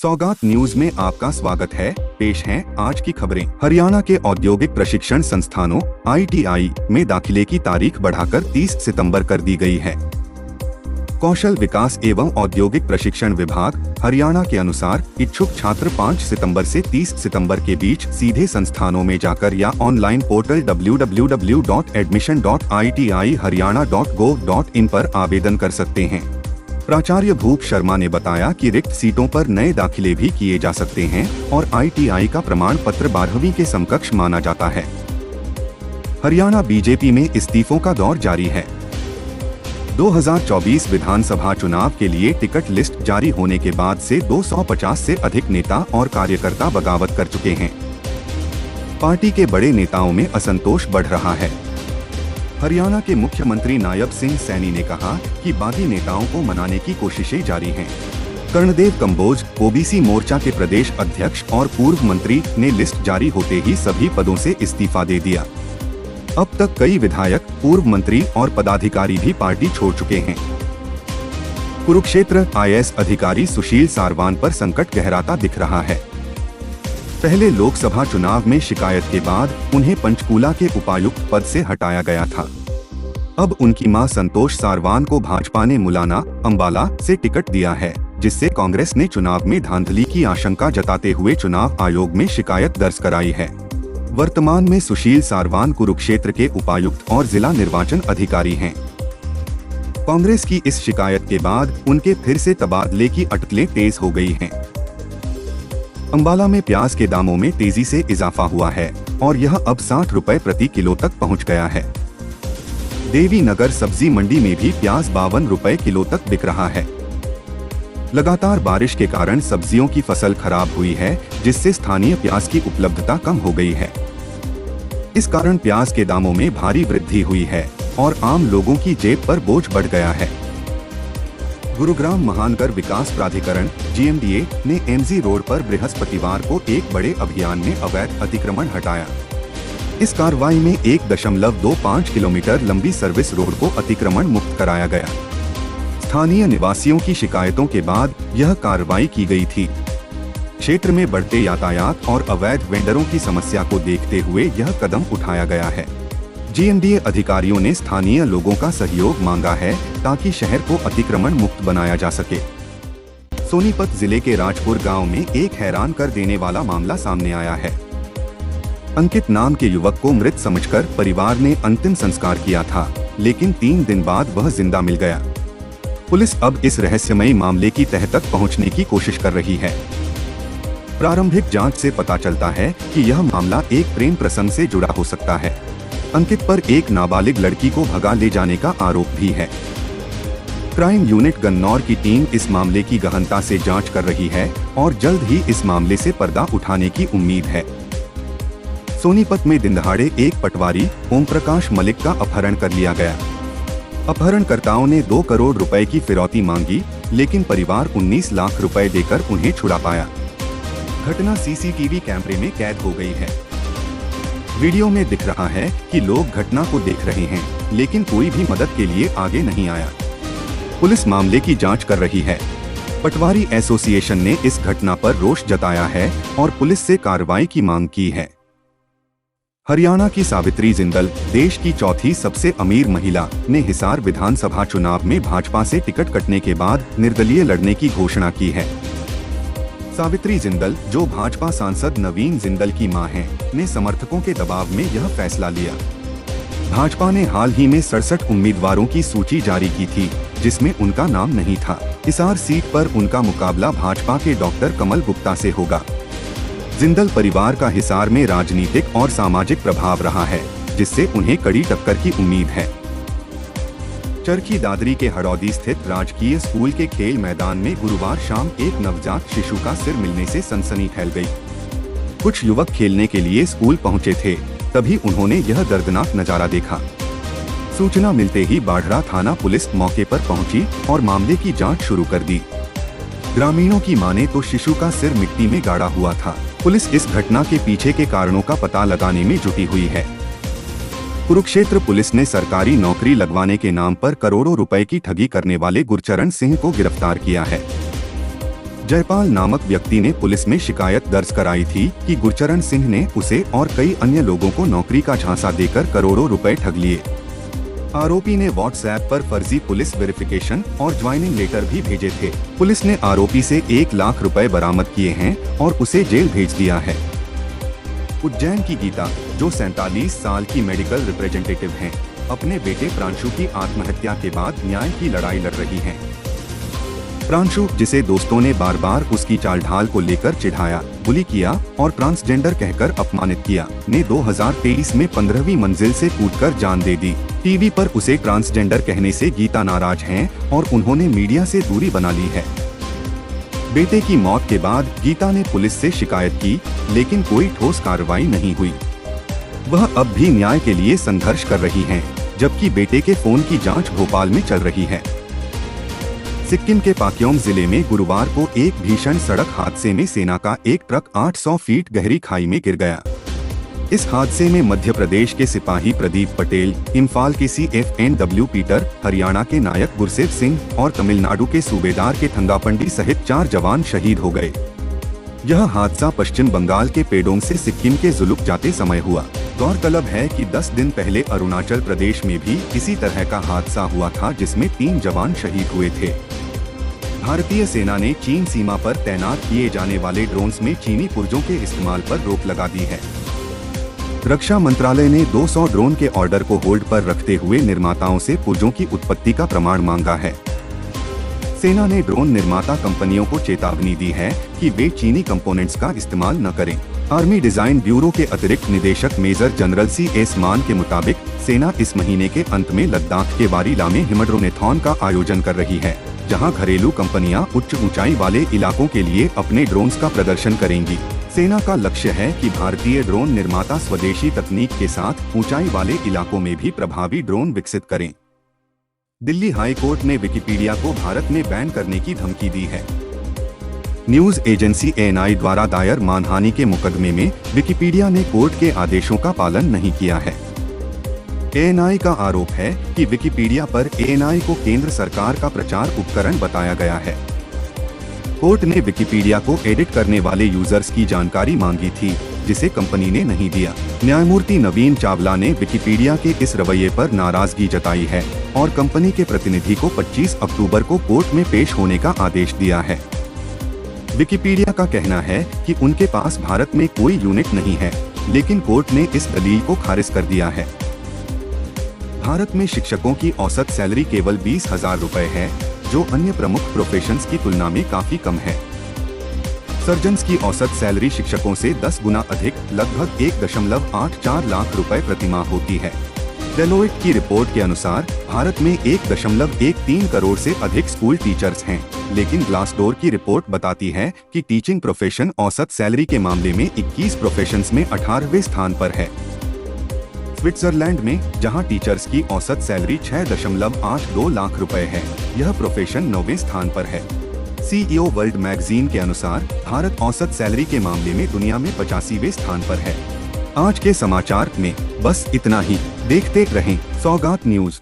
सौगात न्यूज में आपका स्वागत है। पेश हैं आज की खबरें। हरियाणा के औद्योगिक प्रशिक्षण संस्थानों ITI में दाखिले की तारीख बढ़ाकर 30 सितंबर कर दी गई है। कौशल विकास एवं औद्योगिक प्रशिक्षण विभाग हरियाणा के अनुसार इच्छुक छात्र 5 सितंबर से 30 सितंबर के बीच सीधे संस्थानों में जाकर या ऑनलाइन पोर्टल www.admission.itiharyana.gov.in पर आवेदन कर सकते हैं। प्राचार्य भूप शर्मा ने बताया कि रिक्त सीटों पर नए दाखिले भी किए जा सकते हैं और ITI का प्रमाण पत्र 12वीं के समकक्ष माना जाता है। हरियाणा बीजेपी में इस्तीफों का दौर जारी है। 2024 विधानसभा चुनाव के लिए टिकट लिस्ट जारी होने के बाद से 250 से अधिक नेता और कार्यकर्ता बगावत कर चुके हैं। पार्टी के बड़े नेताओं में असंतोष बढ़ रहा है। हरियाणा के मुख्यमंत्री नायब सिंह सैनी ने कहा कि बागी नेताओं को मनाने की कोशिशें जारी हैं। कर्णदेव कंबोज OBC मोर्चा के प्रदेश अध्यक्ष और पूर्व मंत्री ने लिस्ट जारी होते ही सभी पदों से इस्तीफा दे दिया। अब तक कई विधायक, पूर्व मंत्री और पदाधिकारी भी पार्टी छोड़ चुके हैं। कुरुक्षेत्र IAS अधिकारी सुशील सारवान पर संकट गहराता दिख रहा है। पहले लोकसभा चुनाव में शिकायत के बाद उन्हें पंचकूला के उपायुक्त पद से हटाया गया था। अब उनकी मां संतोष सारवान को भाजपा ने मुलाना, अंबाला से टिकट दिया है, जिससे कांग्रेस ने चुनाव में धांधली की आशंका जताते हुए चुनाव आयोग में शिकायत दर्ज कराई है। वर्तमान में सुशील सारवान कुरुक्षेत्र के उपायुक्त और जिला निर्वाचन अधिकारी हैं। कांग्रेस की इस शिकायत के बाद उनके फिर से तबादले की अटकलें तेज हो गई हैं। अंबाला में प्याज के दामों में तेजी से इजाफा हुआ है और यह अब 60 रुपए प्रति किलो तक पहुंच गया है। देवी नगर सब्जी मंडी में भी प्याज 52 रुपए किलो तक बिक रहा है। लगातार बारिश के कारण सब्जियों की फसल खराब हुई है, जिससे स्थानीय प्याज की उपलब्धता कम हो गई है। इस कारण प्याज के दामों में भारी वृद्धि हुई है और आम लोगों की जेब पर बोझ बढ़ गया है। गुरुग्राम महानगर विकास प्राधिकरण GMDA ने MG रोड पर बृहस्पतिवार को एक बड़े अभियान में अवैध अतिक्रमण हटाया। इस कार्रवाई में 1.25 किलोमीटर लंबी सर्विस रोड को अतिक्रमण मुक्त कराया गया। स्थानीय निवासियों की शिकायतों के बाद यह कार्रवाई की गई थी। क्षेत्र में बढ़ते यातायात और अवैध वेंडरों की समस्या को देखते हुए यह कदम उठाया गया है। GMDA अधिकारियों ने स्थानीय लोगों का सहयोग मांगा है ताकि शहर को अतिक्रमण मुक्त बनाया जा सके। सोनीपत जिले के राजपुर गांव में एक हैरान कर देने वाला मामला सामने आया है। अंकित नाम के युवक को मृत समझकर परिवार ने अंतिम संस्कार किया था, लेकिन 3 दिन बाद वह जिंदा मिल गया। पुलिस अब इस रहस्यमयी मामले की तह तक पहुंचने की कोशिश कर रही है। प्रारंभिक जांच से पता चलता है कि यह मामला एक प्रेम प्रसंग से जुड़ा हो सकता है। अंकित पर एक नाबालिग लड़की को भगा ले जाने का आरोप भी है। क्राइम यूनिट गन्नौर की टीम इस मामले की गहनता से जांच कर रही है और जल्द ही इस मामले से पर्दा उठाने की उम्मीद है। सोनीपत में दिन दहाड़े एक पटवारी ओम प्रकाश मलिक का अपहरण कर लिया गया। अपहरणकर्ताओं ने 2 करोड़ रुपए की फिरौती मांगी, लेकिन परिवार 19 लाख रुपए देकर उन्हें छुड़ा पाया। घटना CCTV कैमरे में कैद हो गई है। वीडियो में दिख रहा है कि लोग घटना को देख रहे हैं, लेकिन कोई भी मदद के लिए आगे नहीं आया। पुलिस मामले की जांच कर रही है। पटवारी एसोसिएशन ने इस घटना पर रोष जताया है और पुलिस से कार्रवाई की मांग की है। हरियाणा की सावित्री जिंदल, देश की चौथी सबसे अमीर महिला, ने हिसार विधानसभा चुनाव में भाजपा से टिकट कटने के बाद निर्दलीय लड़ने की घोषणा की है। सावित्री जिंदल, जो भाजपा सांसद नवीन जिंदल की मां हैं, ने समर्थकों के दबाव में यह फैसला लिया। भाजपा ने हाल ही में 67 उम्मीदवारों की सूची जारी की थी, जिसमें उनका नाम नहीं था। हिसार सीट पर उनका मुकाबला भाजपा के डॉक्टर कमल गुप्ता से होगा। जिंदल परिवार का हिसार में राजनीतिक और सामाजिक प्रभाव रहा है, जिससे उन्हें कड़ी टक्कर की उम्मीद है। चरखी दादरी के हड़ौदी स्थित राजकीय स्कूल के खेल मैदान में गुरुवार शाम एक नवजात शिशु का सिर मिलने से सनसनी फैल गई। कुछ युवक खेलने के लिए स्कूल पहुंचे थे, तभी उन्होंने यह दर्दनाक नजारा देखा। सूचना मिलते ही बाढ़रा थाना पुलिस मौके पर पहुंची और मामले की जांच शुरू कर दी। ग्रामीणों की माने तो शिशु का सिर मिट्टी में गाड़ा हुआ था। पुलिस इस घटना के पीछे के कारणों का पता लगाने में जुटी हुई है। कुरुक्षेत्र पुलिस ने सरकारी नौकरी लगवाने के नाम पर करोड़ों रुपए की ठगी करने वाले गुरचरण सिंह को गिरफ्तार किया है। जयपाल नामक व्यक्ति ने पुलिस में शिकायत दर्ज कराई थी कि गुरचरण सिंह ने उसे और कई अन्य लोगों को नौकरी का झांसा देकर करोड़ों रुपए ठग लिए। आरोपी ने व्हाट्सएप पर फर्जी पुलिस वेरिफिकेशन और ज्वाइनिंग लेटर भी भेजे थे। पुलिस ने आरोपी से 1 लाख रुपए बरामद किए हैं और उसे जेल भेज दिया है। उज्जैन की गीता, जो 47 साल की मेडिकल रिप्रेजेंटेटिव हैं, अपने बेटे प्रांशु की आत्महत्या के बाद न्याय की लड़ाई लड़ रही हैं। प्रांशु, जिसे दोस्तों ने बार बार उसकी चाल ढाल को लेकर चिढ़ाया, बुली किया और ट्रांसजेंडर कहकर अपमानित किया, ने 2023 में 15वीं मंजिल से कूदकर जान दे दी। टीवी पर उसे ट्रांसजेंडर कहने से गीता नाराज हैं और उन्होंने मीडिया से दूरी बना ली है। बेटे की मौत के बाद गीता ने पुलिस से शिकायत की, लेकिन कोई ठोस कार्रवाई नहीं हुई। वह अब भी न्याय के लिए संघर्ष कर रही हैं, जबकि बेटे के फोन की जांच भोपाल में चल रही है। सिक्किम के पाक्योंग जिले में गुरुवार को एक भीषण सड़क हादसे में सेना का एक ट्रक 800 फीट गहरी खाई में गिर गया। इस हादसे में मध्य प्रदेश के सिपाही प्रदीप पटेल, इम्फाल के CFNW पीटर, हरियाणा के नायक गुरसेव सिंह और तमिलनाडु के सूबेदार के थंगापंडी सहित 4 जवान शहीद हो गए। यह हादसा पश्चिम बंगाल के पेडोंग से सिक्किम के जुलुक जाते समय हुआ। गौरतलब है कि 10 दिन पहले अरुणाचल प्रदेश में भी इसी तरह का हादसा हुआ था, जिसमें 3 जवान शहीद हुए थे। भारतीय सेना ने चीन सीमा पर तैनात किए जाने वाले ड्रोन्स में चीनी पुर्जों के इस्तेमाल पर रोक लगा दी है। रक्षा मंत्रालय ने 200 ड्रोन के ऑर्डर को होल्ड पर रखते हुए निर्माताओं से पुर्जों की उत्पत्ति का प्रमाण मांगा है। सेना ने ड्रोन निर्माता कंपनियों को चेतावनी दी है कि वे चीनी कंपोनेंट्स का इस्तेमाल न करें। आर्मी डिजाइन ब्यूरो के अतिरिक्त निदेशक मेजर जनरल CS मान के मुताबिक सेना इस महीने के अंत में लद्दाख के वारीला में हिमड्रोनेथॉन का आयोजन कर रही है, जहां घरेलू कंपनियां उच्च ऊंचाई वाले इलाकों के लिए अपने ड्रोन्स का प्रदर्शन करेंगी। सेना का लक्ष्य है कि भारतीय ड्रोन निर्माता स्वदेशी तकनीक के साथ ऊंचाई वाले इलाकों में भी प्रभावी ड्रोन विकसित करें। दिल्ली हाई कोर्ट ने विकिपीडिया को भारत में बैन करने की धमकी दी है। न्यूज एजेंसी ANI द्वारा दायर मानहानि के मुकदमे में विकिपीडिया ने कोर्ट के आदेशों का पालन नहीं किया है। ANI का आरोप है कि विकिपीडिया पर ANI को केंद्र सरकार का प्रचार उपकरण बताया गया है। कोर्ट ने विकिपीडिया को एडिट करने वाले यूजर्स की जानकारी मांगी थी, जिसे कंपनी ने नहीं दिया। न्यायमूर्ति नवीन चावला ने विकिपीडिया के इस रवैये पर नाराजगी जताई है और कंपनी के प्रतिनिधि को 25 अक्टूबर को कोर्ट में पेश होने का आदेश दिया है। विकिपीडिया का कहना है कि उनके पास भारत में कोई यूनिट नहीं है, लेकिन कोर्ट ने इस दलील को खारिज कर दिया है। भारत में शिक्षकों की औसत सैलरी केवल 20,000 रुपए है, जो अन्य प्रमुख प्रोफेशंस की तुलना में काफी कम है। सर्जन्स की औसत सैलरी शिक्षकों से 10 गुना अधिक, लगभग 1.84 लाख रुपए प्रतिमाह होती है। डेलोइट की रिपोर्ट के अनुसार भारत में 1.13 करोड़ से अधिक स्कूल टीचर्स हैं, लेकिन ग्लासडोर की रिपोर्ट बताती है कि टीचिंग प्रोफेशन औसत सैलरी के मामले में 21 प्रोफेशंस में 18वें स्थान पर है। स्विट्जरलैंड में, जहां टीचर्स की औसत सैलरी 6.82 लाख रुपए है, यह प्रोफेशन 9वें स्थान पर है। CEO वर्ल्ड मैगजीन के अनुसार भारत औसत सैलरी के मामले में दुनिया में 85वें स्थान पर है। आज के समाचार में बस इतना ही। देखते रहें सौगात न्यूज।